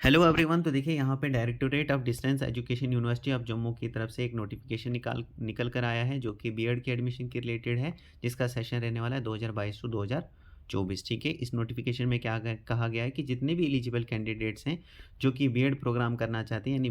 Hello everyone. तो देखिए यहाँ पे directorate of distance education university of Jammu की तरफ से एक नोटिफिकेशन निकल कर आया है जो कि बीएड के एडमिशन के रिलेटेड है, जिसका सेशन रहने वाला है 2022 टू 2024। ठीक है, इस नोटिफिकेशन में कहा गया है कि जितने भी एलिजिबल कैंडिडेट्स हैं जो कि बीएड प्रोग्राम करना चाहते हैं, यानी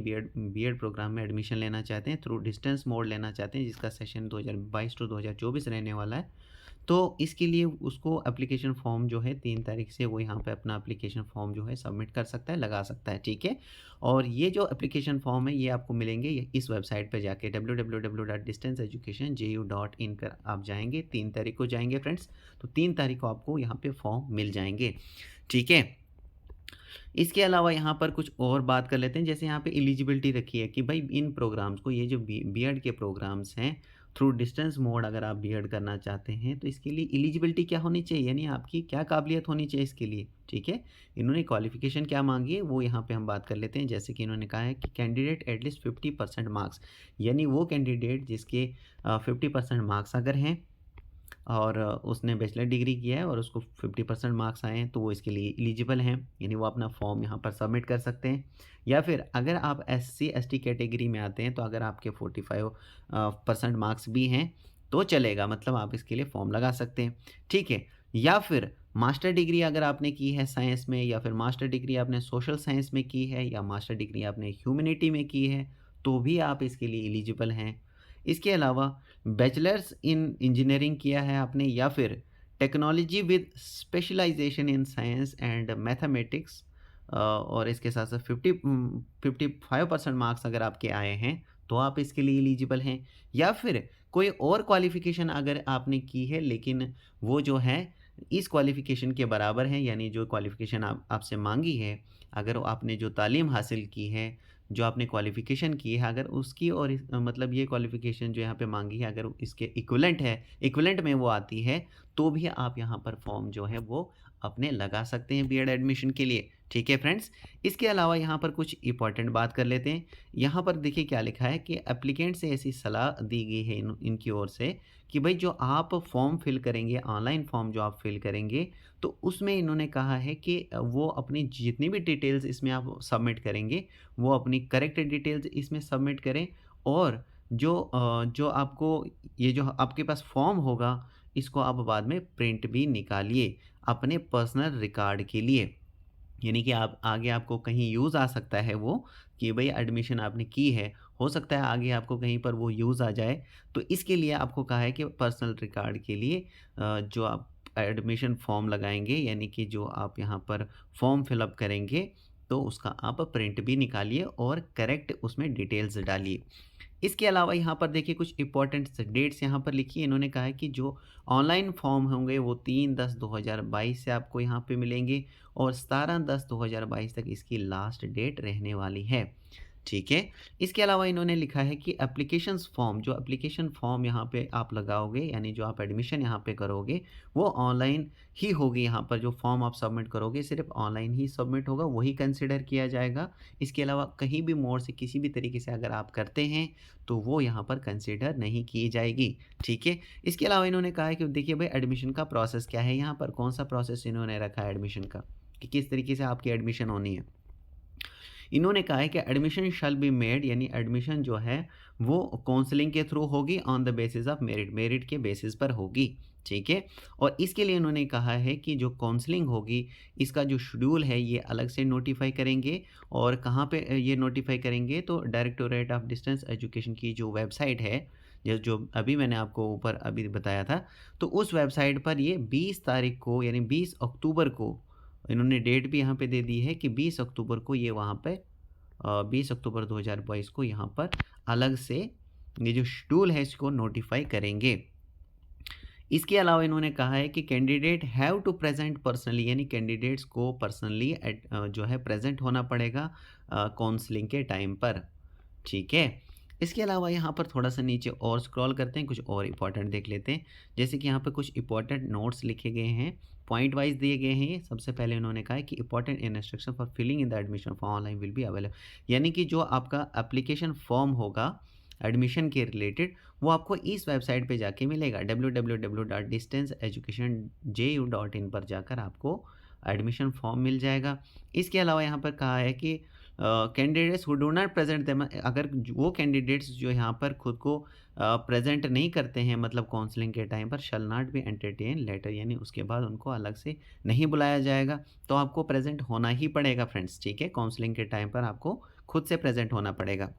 बीएड प्रोग्राम में एडमिशन लेना चाहते हैं, थ्रू डिस्टेंस मोड लेना चाहते हैं, जिसका सेशन 2022 टू 2024 रहने वाला है, तो इसके लिए उसको एप्लीकेशन फॉर्म जो है 3 तारीख से वो यहाँ पे अपना एप्लीकेशन फॉर्म जो है सबमिट कर सकता है, लगा सकता है। ठीक है, और ये जो एप्लीकेशन फॉर्म है ये आपको मिलेंगे इस वेबसाइट पे जाके www.distanceeducationju.in पर आप जाएंगे। 3 तारीख को जाएंगे फ्रेंड्स, तो 3 तारीख को आपको यहाँ पे फॉर्म मिल जाएंगे। ठीक है, इसके अलावा यहाँ पर कुछ और बात कर लेते हैं। जैसे यहाँ पे एलिजिबिलिटी रखी है कि भाई इन प्रोग्राम्स को, ये जो बीएड के प्रोग्राम्स हैं, थ्रू डिस्टेंस मोड अगर आप बीएड करना चाहते हैं तो इसके लिए एलिजिबिलिटी क्या होनी चाहिए, यानी आपकी क्या काबिलियत होनी चाहिए इसके लिए। ठीक है, इन्होंने क्वालिफिकेशन क्या मांगी है वो यहाँ पे हम बात कर लेते हैं। जैसे कि इन्होंने कहा है कि कैंडिडेट एटलीस्ट 50% मार्क्स, यानी वो कैंडिडेट जिसके 50% मार्क्स अगर हैं और उसने बैचलर डिग्री किया है और उसको 50% मार्क्स आए हैं तो वो इसके लिए एलिजिबल हैं, यानी वो अपना फॉर्म यहाँ पर सबमिट कर सकते हैं। या फिर अगर आप एससी एसटी कैटेगरी में आते हैं तो अगर आपके 45% मार्क्स भी हैं तो चलेगा, मतलब आप इसके लिए फॉर्म लगा सकते हैं। ठीक है, या फिर मास्टर डिग्री अगर आपने की है साइंस में, या फिर मास्टर डिग्री आपने सोशल साइंस में की है, या मास्टर डिग्री आपने ह्यूमैनिटी में की है, तो भी आप इसके लिए एलिजिबल हैं। इसके अलावा बैचलर्स इन इंजीनियरिंग किया है आपने, या फिर technology with specialisation in science and mathematics, और इसके साथ साथ 55% मार्क्स अगर आपके आए हैं तो आप इसके लिए एलिजिबल हैं। या फिर कोई और क्वालिफिकेशन अगर आपने की है लेकिन वो जो है इस क्वालिफिकेशन के बराबर है, यानी जो क्वालिफिकेशन आपसे मांगी है, अगर आपने जो तालीम हासिल की है, जो आपने क्वालिफ़िकेशन की है, अगर उसकी और मतलब ये क्वालिफ़िकेशन जो यहाँ पे माँगी है अगर इसके इक्विवेलेंट है, इक्विवेलेंट में वो आती है, तो भी आप यहाँ पर फॉर्म जो है वो अपने लगा सकते हैं बीएड एडमिशन के लिए। ठीक है फ्रेंड्स, इसके अलावा यहाँ पर कुछ इंपॉर्टेंट बात कर लेते हैं। यहाँ पर देखिए क्या लिखा है कि एप्लीकेंट से ऐसी सलाह दी गई है इनकी ओर से कि भाई जो आप फॉर्म फिल करेंगे, ऑनलाइन फॉर्म जो आप फिल करेंगे, तो उसमें इन्होंने कहा है कि वो अपनी जितनी भी डिटेल्स इसमें आप सबमिट करेंगे वो अपनी करेक्ट डिटेल्स इसमें सबमिट करें, और जो आपको ये जो आपके पास फॉर्म होगा इसको आप बाद में प्रिंट भी निकालिए अपने पर्सनल रिकॉर्ड के लिए, यानी कि आप आगे आपको कहीं यूज़ आ सकता है वो, कि भई एडमिशन आपने की है, हो सकता है आगे आपको कहीं पर वो यूज़ आ जाए। तो इसके लिए आपको कहा है कि पर्सनल रिकॉर्ड के लिए जो आप एडमिशन फॉर्म लगाएँगे, यानी कि जो आप यहाँ पर फॉर्म फिल अप करेंगे, तो उसका आप प्रिंट भी निकालिए और करेक्ट उसमें डिटेल्स डालिए। इसके अलावा यहाँ पर देखिए कुछ इंपॉर्टेंट डेट्स यहाँ पर लिखी है। इन्होंने कहा है कि जो ऑनलाइन फॉर्म होंगे वो 3/10/2022 से आपको यहाँ पे मिलेंगे, और 17/10/2022 तक इसकी लास्ट डेट रहने वाली है। ठीक है, इसके अलावा इन्होंने लिखा है कि एप्लीकेशंस फॉर्म, जो एप्लीकेशन फॉर्म यहाँ पे आप लगाओगे, यानी जो आप एडमिशन यहाँ पे करोगे वो ऑनलाइन ही होगी। यहाँ पर जो फॉर्म आप सबमिट करोगे सिर्फ ऑनलाइन ही सबमिट होगा, वही कंसिडर किया जाएगा। इसके अलावा कहीं भी मोड से किसी भी तरीके से अगर आप करते हैं तो वो यहाँ पर कंसिडर नहीं की जाएगी। ठीक है, इसके अलावा इन्होंने कहा है कि देखिए भाई एडमिशन का प्रोसेस क्या है, यहाँ पर कौन सा प्रोसेस इन्होंने रखा है एडमिशन का, कि किस तरीके से आपकी एडमिशन होनी है। इन्होंने कहा है कि एडमिशन शैल बी मेड, यानी एडमिशन जो है वो काउंसलिंग के थ्रू होगी on the basis of merit, merit के बेसिस पर होगी। ठीक है, और इसके लिए इन्होंने कहा है कि जो काउंसलिंग होगी इसका जो शेड्यूल है ये अलग से नोटिफाई करेंगे, और कहाँ पे ये नोटिफाई करेंगे, तो डायरेक्टोरेट ऑफ डिस्टेंस एजुकेशन की जो वेबसाइट है, जो अभी मैंने आपको ऊपर अभी बताया था, तो उस वेबसाइट पर ये 20 तारीख को, यानी 20 अक्टूबर को, इन्होंने डेट भी यहाँ पे दे दी है कि 20 अक्टूबर को ये वहाँ पे 20 अक्टूबर 2022 को यहाँ पर अलग से ये जो शेड्यूल है इसको नोटिफाई करेंगे। इसके अलावा इन्होंने कहा है कि candidate have to present personally, यानी कैंडिडेट्स को पर्सनली जो है प्रेजेंट होना पड़ेगा काउंसलिंग के टाइम पर। ठीक है, इसके अलावा यहाँ पर थोड़ा-सा नीचे और स्क्रॉल करते हैं, कुछ और इम्पोर्टेंट देख लेते हैं। जैसे कि यहाँ पे कुछ इम्पोर्टेंट नोट्स लिखे गए हैं, पॉइंट वाइज़ दिए गए हैं ये। सबसे पहले उन्होंने कहा है कि important instruction for filling in the admission form online will be available, यानी कि जो आपका एप्लीकेशन फॉर्म होगा एडमिशन के रिलेटेड वो आपको इस वेबसाइट पे जाके मिलेगा, www.distanceeducationju.in पर जाकर आपको एडमिशन फॉर्म मिल जाएगा। इसके अलावा यहाँ पर कहा है कि candidates who do not present them, अगर वो कैंडिडेट्स जो यहाँ पर खुद को प्रेजेंट नहीं करते हैं मतलब काउंसलिंग के टाइम पर, shall not be entertain later, यानी उसके बाद उनको अलग से नहीं बुलाया जाएगा। तो आपको प्रेजेंट होना ही पड़ेगा फ्रेंड्स, ठीक है, काउंसलिंग के टाइम पर आपको खुद से प्रेजेंट होना पड़ेगा।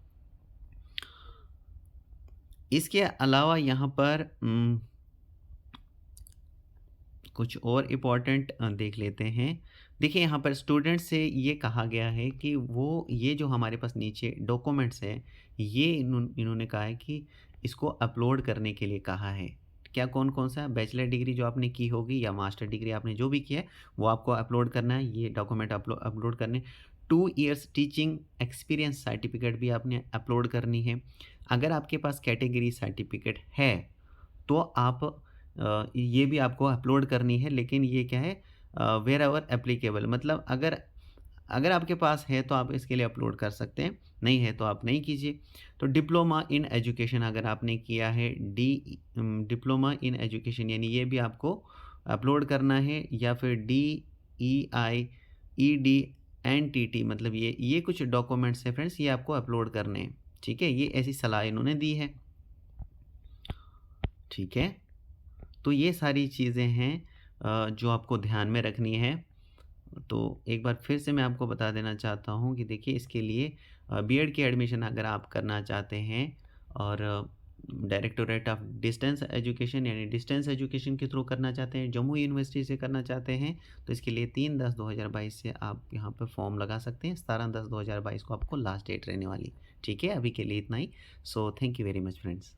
इसके अलावा यहाँ पर कुछ और इम्पोर्टेंट देख लेते हैं। देखिए यहाँ पर स्टूडेंट से ये कहा गया है कि वो ये जो हमारे पास नीचे डॉक्यूमेंट्स है, ये इन्होंने कहा है कि इसको अपलोड करने के लिए कहा है। क्या कौन कौन सा? बैचलर डिग्री जो आपने की होगी या मास्टर डिग्री आपने जो भी किया है वो आपको अपलोड करना है, ये डॉक्यूमेंट अपलोड करने। 2 इयर्स टीचिंग एक्सपीरियंस सर्टिफिकेट भी आपने अपलोड करनी है। अगर आपके पास कैटेगरी सर्टिफिकेट है तो आप ये भी आपको अपलोड करनी है, लेकिन ये क्या है, वेयर एवर एप्लीकेबल, मतलब अगर आपके पास है तो आप इसके लिए अपलोड कर सकते हैं, नहीं है तो आप नहीं कीजिए। तो डिप्लोमा इन एजुकेशन अगर आपने किया है, डिप्लोमा इन एजुकेशन, यानी ये भी आपको अपलोड करना है, या फिर DEIED मतलब ये कुछ डॉक्यूमेंट्स हैं फ्रेंड्स, ये आपको अपलोड करने हैं, ठीक है, ये ऐसी सलाह इन्होंने दी है, ठीक है। तो ये सारी चीज़ें हैं जो आपको ध्यान में रखनी है। तो एक बार फिर से मैं आपको बता देना चाहता हूँ कि देखिए इसके लिए बीएड की एडमिशन अगर आप करना चाहते हैं और डायरेक्टोरेट ऑफ डिस्टेंस एजुकेशन यानी डिस्टेंस एजुकेशन के थ्रू करना चाहते हैं, जम्मू यूनिवर्सिटी से करना चाहते हैं, तो इसके लिए 3/10/2022 से आप यहाँ पर फॉर्म लगा सकते हैं। 17/10/2022 को आपको लास्ट डेट रहने वाली, ठीक है। अभी के लिए इतना ही। So thank you very much friends.